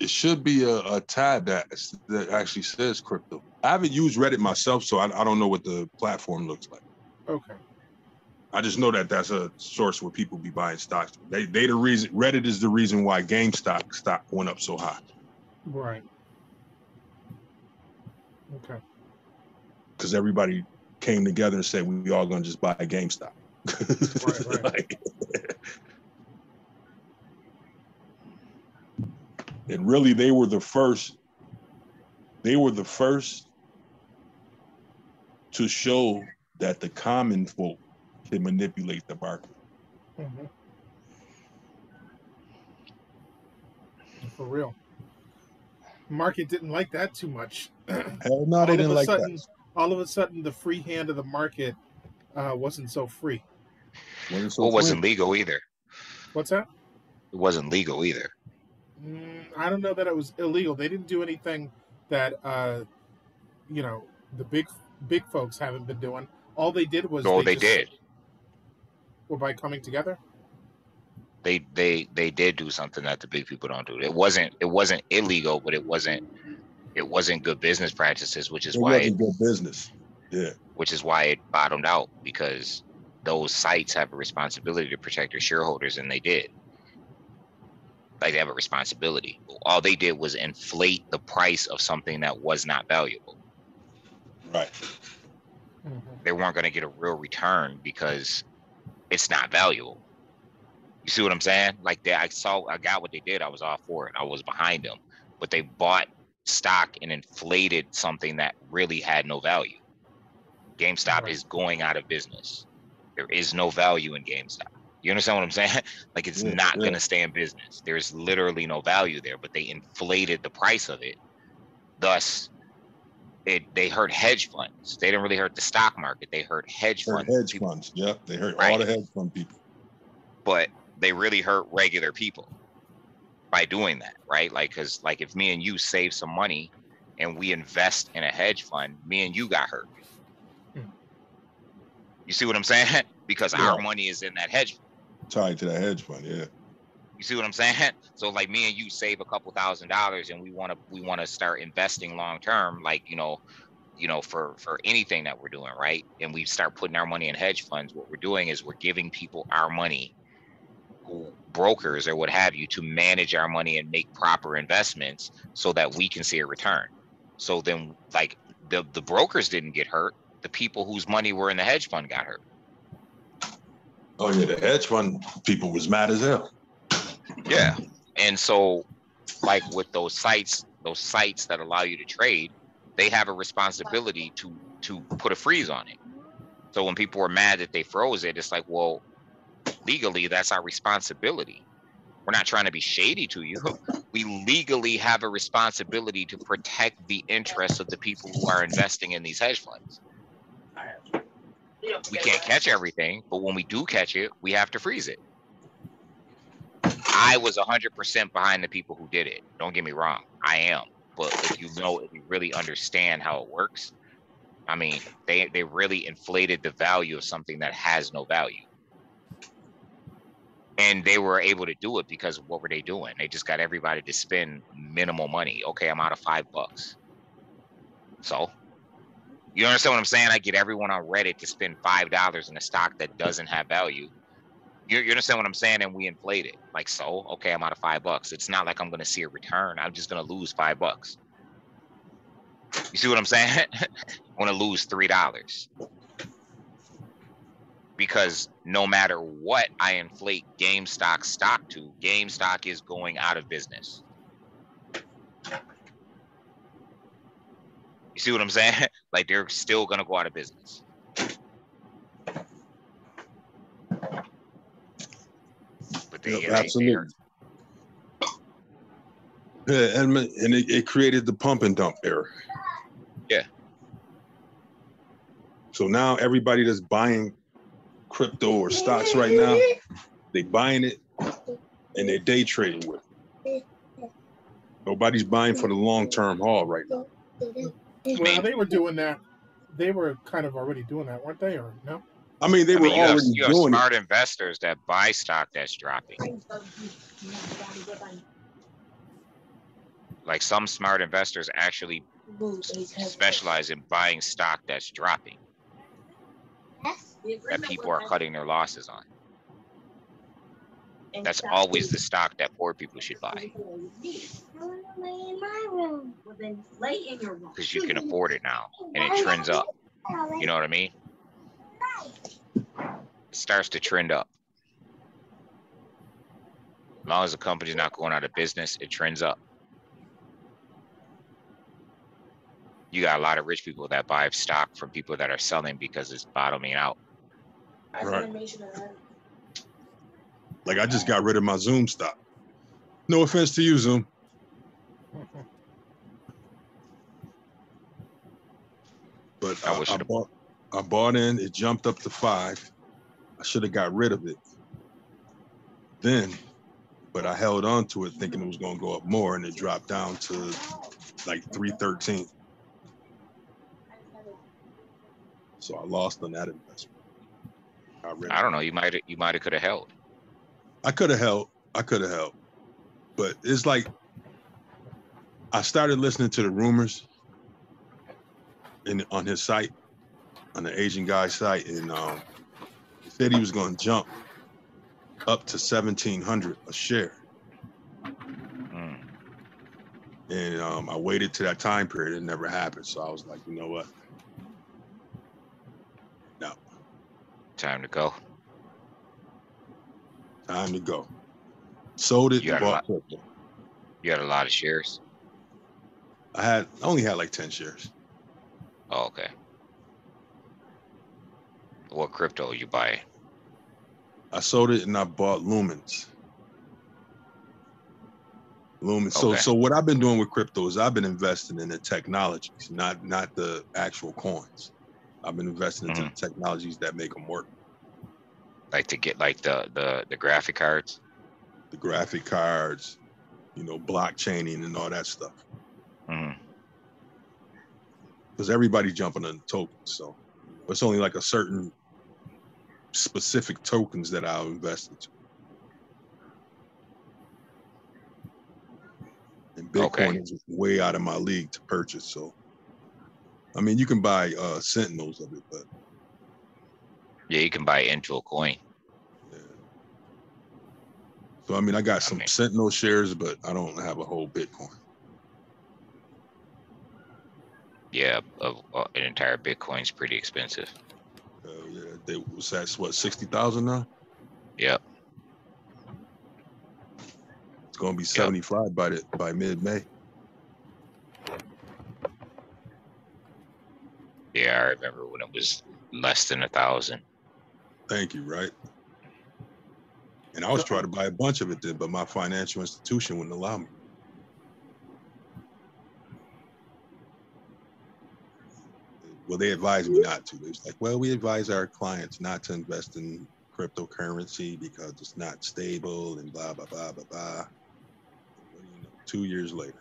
it should be a tab that actually says crypto. I haven't used Reddit myself, so I don't know what the platform looks like. Okay. I just know that that's a source where people be buying stocks. They the reason. Reddit is the reason why GameStop stock went up so high. Right. Okay. Because everybody came together and said we all gonna just buy GameStop. Right. Like, and really, they were the first. They were the first to show that the common folk can manipulate the market. Mm-hmm. For real. Market didn't like that too much. Hell no, they didn't like that. All of a sudden, the free hand of the market wasn't so free. It wasn't legal either. What's that? It wasn't legal either. I don't know that it was illegal. They didn't do anything that the big folks haven't been doing. All they did was they did. Well, by coming together. They did do something that the big people don't do. It wasn't illegal, but it wasn't good business practices, which is why it wasn't good business. Yeah. Which is why it bottomed out, because those sites have a responsibility to protect their shareholders, and they did. Like, they have a responsibility. All they did was inflate the price of something that was not valuable. Right. Mm-hmm. They weren't going to get a real return because it's not valuable. You see what I'm saying? Like, I got what they did. I was all for it. I was behind them. But they bought stock and inflated something that really had no value. GameStop is going out of business. There is no value in GameStop. You understand what I'm saying? Like, it's not going to stay in business. There's literally no value there, but they inflated the price of it. Thus, they hurt hedge funds. They didn't really hurt the stock market. They hurt hedge funds. Hedge funds. Yep. They hurt all the hedge fund people. But they really hurt regular people by doing that, right? Like, because like if me and you save some money and we invest in a hedge fund, me and you got hurt. You see what I'm saying? Because our money is in that hedge fund. Tied to that hedge fund, yeah. You see what I'm saying? So like me and you save a couple $1,000s and we want to start investing long term, like for anything that we're doing, right? And we start putting our money in hedge funds. What we're doing is we're giving people our money, brokers or what have you, to manage our money and make proper investments so that we can see a return. So then, like, the brokers didn't get hurt. The people whose money were in the hedge fund got hurt. Oh yeah, the hedge fund people was mad as hell. Yeah. And so, like, with those sites that allow you to trade, they have a responsibility to put a freeze on it. So when people were mad that they froze it, it's like, well, legally, that's our responsibility. We're not trying to be shady to you. We legally have a responsibility to protect the interests of the people who are investing in these hedge funds. We can't catch everything, but when we do catch it, we have to freeze it. I was 100% behind the people who did it. Don't get me wrong. I am. But if you really understand how it works, I mean, they really inflated the value of something that has no value. And they were able to do it because what were they doing? They just got everybody to spend minimal money. Okay, I'm out of $5. So, you understand what I'm saying? I get everyone on Reddit to spend $5 in a stock that doesn't have value. You understand what I'm saying? And we inflate it. Like, so, okay, I'm out of $5. It's not like I'm going to see a return. I'm just going to lose $5. You see what I'm saying? I'm going to lose $3. Because no matter what I inflate GameStop stock to, GameStop is going out of business. You see what I'm saying? Like, they're still going to go out of business. But they, absolutely. Yeah, and it created the pump and dump era. Yeah. So now everybody that's buying crypto or stocks right now, they buying it and they're day trading with it. Nobody's buying for the long-term haul right now. Well, they were doing that. They were kind of already doing that, weren't they? Or no? I mean, they were already you have doing smart investors that buy stock that's dropping. Like, some smart investors actually specialize in buying stock that's dropping, that people are cutting their losses on. That's always the stock that poor people should buy. Because you can afford it now, and it trends up. You know what I mean? It starts to trend up. As long as the company's not going out of business, it trends up. You got a lot of rich people that buy stock from people that are selling because it's bottoming out. Right. Like, I just got rid of my Zoom stock. No offense to you, Zoom. But I bought in, it jumped up to 5. I should have got rid of it then, but I held on to it thinking it was going to go up more, and it dropped down to like 313. So I lost on that investment. I don't know. You might have could have held. I could have held, but it's like I started listening to the rumors on his site, on the Asian guy's site, and he said he was going to jump up to 1,700 a share. And I waited to that time period. It never happened. So I was like, you know what? No. Time to go. Time to go. Sold it. You had a lot of shares? I only had like 10 shares. Oh, okay. What crypto you buy? I sold it and I bought Lumens. Okay. So what I've been doing with crypto is I've been investing in the technologies, not the actual coins. I've been investing into the technologies that make them work. Like to get like the graphic cards? The graphic cards, blockchaining and all that stuff. Because everybody's jumping on the tokens. So it's only like a certain specific tokens that I'll invest into. And Bitcoin is way out of my league to purchase. So, I mean, you can buy Sentinels of it, but. Yeah, you can buy into a coin. Yeah. So, I mean, I got some Sentinel shares, but I don't have a whole Bitcoin. Yeah, an entire Bitcoin's pretty expensive. Yeah, that's what, 60,000 now? Yep. It's gonna be 75 by mid-May. Yeah, I remember when it was less than 1,000. Thank you. Right. And I was trying to buy a bunch of it then, but my financial institution wouldn't allow me. Well, they advised me not to. It was like, well, we advise our clients not to invest in cryptocurrency because it's not stable and blah, blah, blah, blah, blah. What do you know? 2 years later.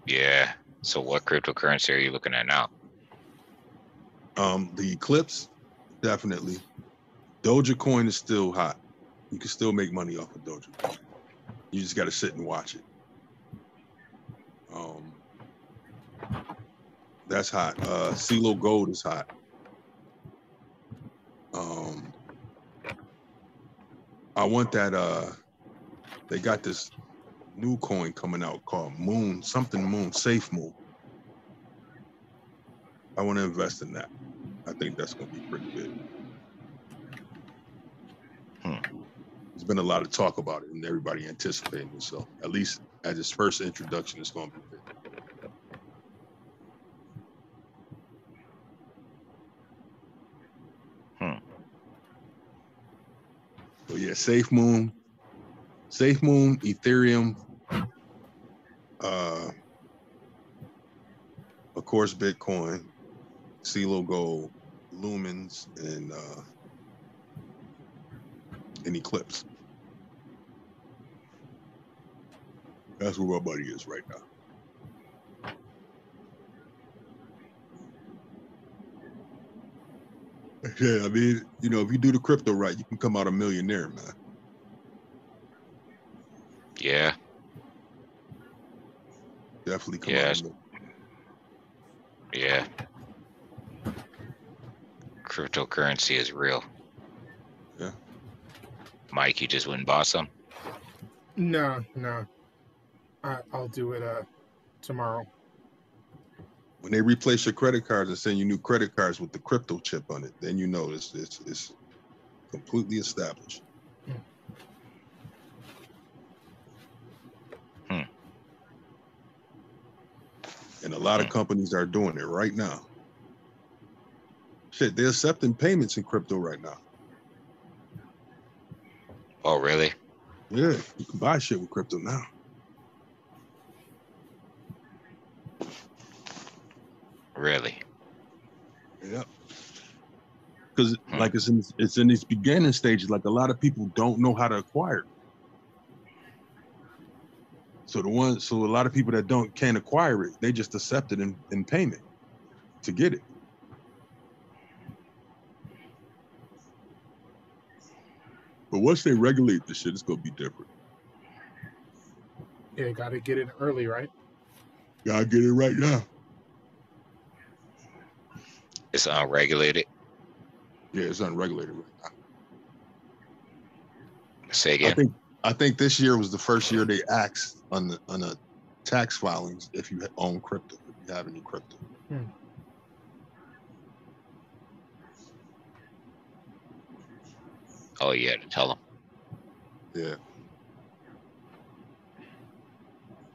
Yeah. So what cryptocurrency are you looking at now? The Eclipse, definitely. Dogecoin is still hot. You can still make money off of Dogecoin. You just got to sit and watch it. That's hot. CeeLo Gold is hot. I want that. They got this new coin coming out called Moon, something Moon, Safe Moon. I want to invest in that. I think that's going to be pretty good. There's been a lot of talk about it and everybody anticipating it. So at least at its first introduction, it's going to be big. So yeah, Safe Moon, Ethereum, of course, Bitcoin, CeeLo Gold, Lumens, and Eclipse. That's where my money is right now. Yeah, I mean, you know, if you do the crypto right, you can come out a millionaire, man. Yeah. Definitely come out a millionaire. Yeah. Cryptocurrency is real. Yeah. Mike, you just wouldn't buy some? No. I'll do it tomorrow. When they replace your credit cards and send you new credit cards with the crypto chip on it, then you know it's completely established. And a lot of companies are doing it right now. Shit, they're accepting payments in crypto right now. Oh, really? Yeah, you can buy shit with crypto now. Really? Yeah. Because like it's in its beginning stages. Like a lot of people don't know how to acquire it. So a lot of people that can't acquire it, they just accept it in payment to get it. But once they regulate this shit, it's gonna be different. Yeah, gotta get it early, right? Gotta get it right now. It's unregulated. Yeah, it's unregulated right now. Say again. I think this year was the first year they asked on the tax filings if you own crypto, if you have any crypto. Oh yeah, to tell them. Yeah.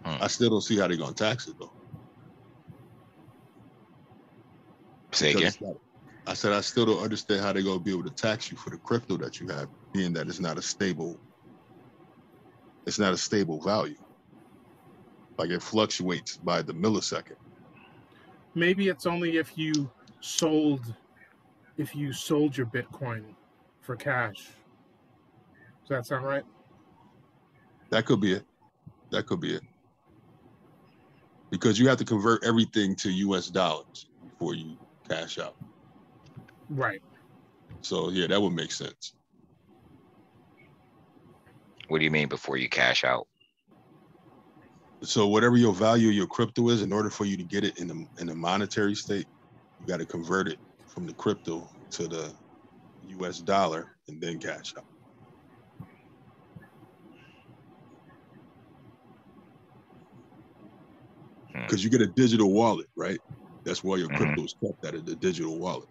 I still don't see how they're gonna tax it though. Say again. I said I still don't understand how they're gonna be able to tax you for the crypto that you have, being that it's not a stable value. Like it fluctuates by the millisecond. Maybe it's only if you sold your Bitcoin for cash. Does that sound right? That could be it. Because you have to convert everything to US dollars before you cash out. Right. So yeah, that would make sense. What do you mean before you cash out? So whatever your value of your crypto is, in order for you to get it in a monetary state, you got to convert it from the crypto to the US dollar and then cash out. Because you get a digital wallet, right? That's why your crypto is kept at the digital wallet.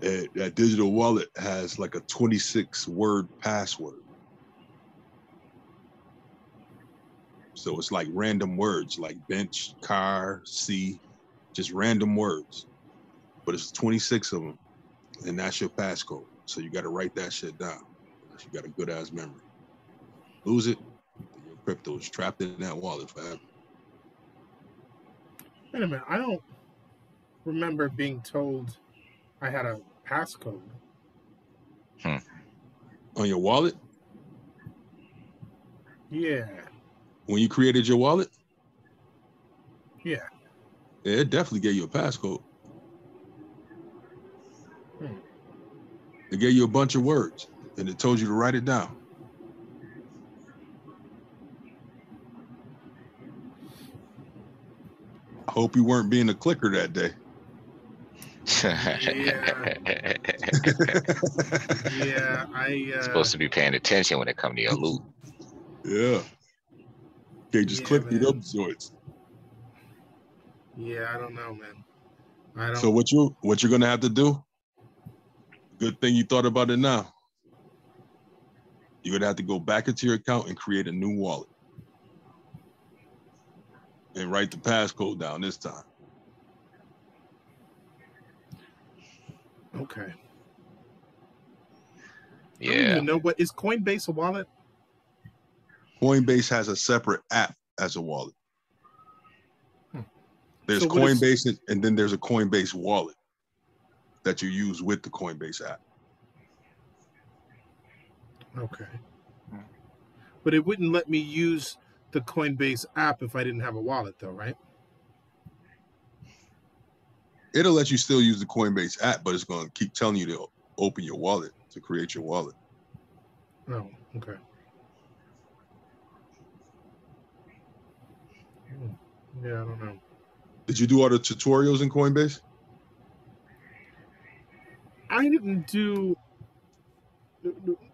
And that digital wallet has like a 26-word password. So it's like random words like bench, car, C, just random words. But it's 26 of them, and that's your passcode. So you got to write that shit down. Unless you got a good ass memory. Lose it, your crypto is trapped in that wallet forever. Wait a minute, I don't remember being told I had a passcode. On your wallet? Yeah. When you created your wallet? Yeah. Yeah, it definitely gave you a passcode. It gave you a bunch of words, and it told you to write it down. I hope you weren't being a clicker that day. Yeah, I supposed to be paying attention when it comes to your loot. Yeah. Okay, just click through them joints. Yeah, I don't know, man. I don't. So what you're gonna have to do? Good thing you thought about it now. You're gonna have to go back into your account and create a new wallet. And write the passcode down this time. Okay. Yeah. I don't even know, what is Coinbase a wallet? Coinbase has a separate app as a wallet. There's So Coinbase, and then there's a Coinbase wallet that you use with the Coinbase app. Okay. But it wouldn't let me use the Coinbase app if I didn't have a wallet, though, right? It'll let you still use the Coinbase app, but it's going to keep telling you to open your wallet to create your wallet. Oh, okay. Yeah, I don't know. Did you do all the tutorials in Coinbase? I didn't do.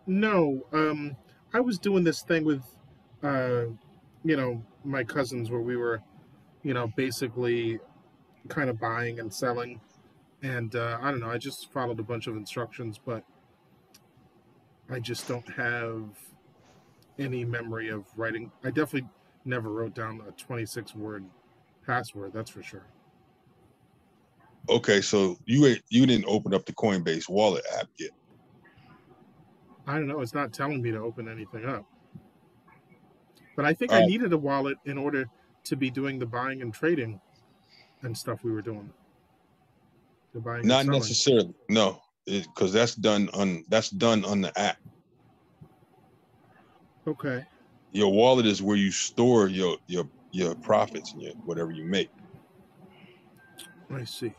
No. I was doing this thing with, my cousins where we were, basically kind of buying and selling. And I don't know, I just followed a bunch of instructions, but I just don't have any memory of writing. I definitely never wrote down a 26-word password, that's for sure. Okay, so you didn't open up the Coinbase wallet app yet. I don't know, it's not telling me to open anything up. But I think I needed a wallet in order to be doing the buying and trading and stuff we were doing. The buying Not and selling. necessarily, no, because that's done on the app. Okay. Your wallet is where you store your profits and whatever you make. I see.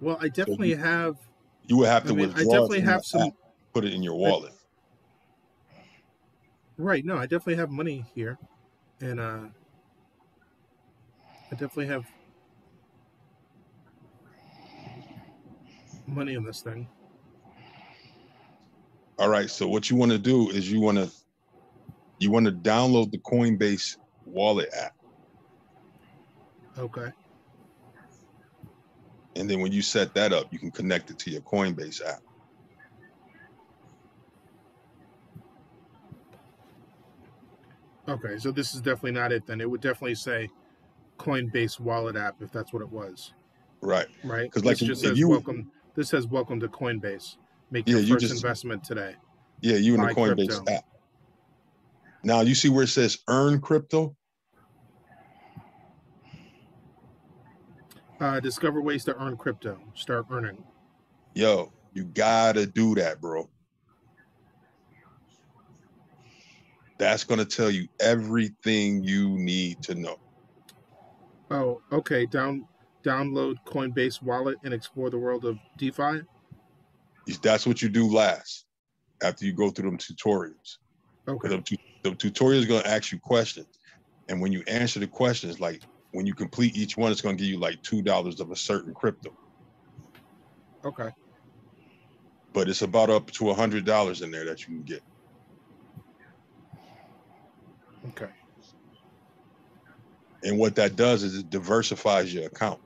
Well, I definitely have. You would have to withdraw. I definitely have some. App, put it in your wallet. Right. No, I definitely have money here, and I definitely have money in this thing. All right. So what you want to do is you want to download the Coinbase wallet app. Okay. And then when you set that up, you can connect it to your Coinbase app. Okay, so this is definitely not it then. It would definitely say Coinbase wallet app if that's what it was. Right. Right. Because like just says welcome. This says welcome to Coinbase. Make your first investment today. Yeah, you in the Coinbase app. Now you see where it says earn crypto? Discover ways to earn crypto. Start earning. Yo, you gotta do that, bro. That's gonna tell you everything you need to know. Oh, okay. Download Coinbase wallet and explore the world of DeFi. That's what you do last, after you go through them tutorials. Okay. The tutorial is gonna ask you questions, and when you answer the questions, like when you complete each one, it's gonna give you like $2 of a certain crypto. Okay. But it's about up to $100 in there that you can get. Okay. And what that does is it diversifies your account.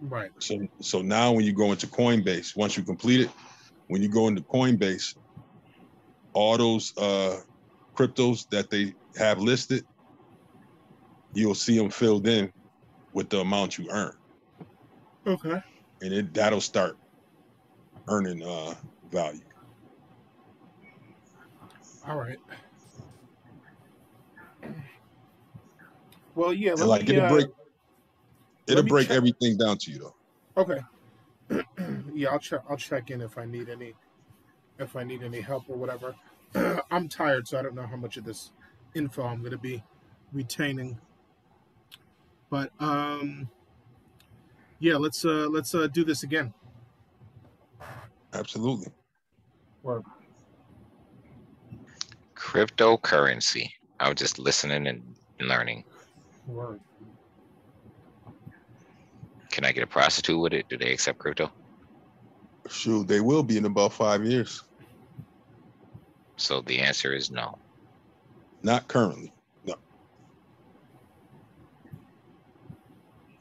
Right. So now when you go into Coinbase, once you complete it, when you go into Coinbase, all those cryptos that they have listed, you'll see them filled in with the amount you earn. Okay. And that'll start earning value. All right. Well, yeah. It'll break everything down to you though. Okay. Yeah, I'll check in if I need any help or whatever. I'm tired, so I don't know how much of this info I'm going to be retaining. But yeah, let's do this again. Absolutely. Well, cryptocurrency. I was just listening and learning. word. Can I get a prostitute with it? Do they accept crypto? Shoot, they will be in about 5 years. So the answer is no. Not currently, no.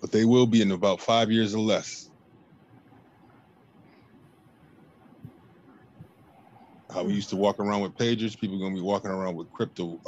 But they will be in about 5 years or less. How we used to walk around with pagers, people are gonna be walking around with crypto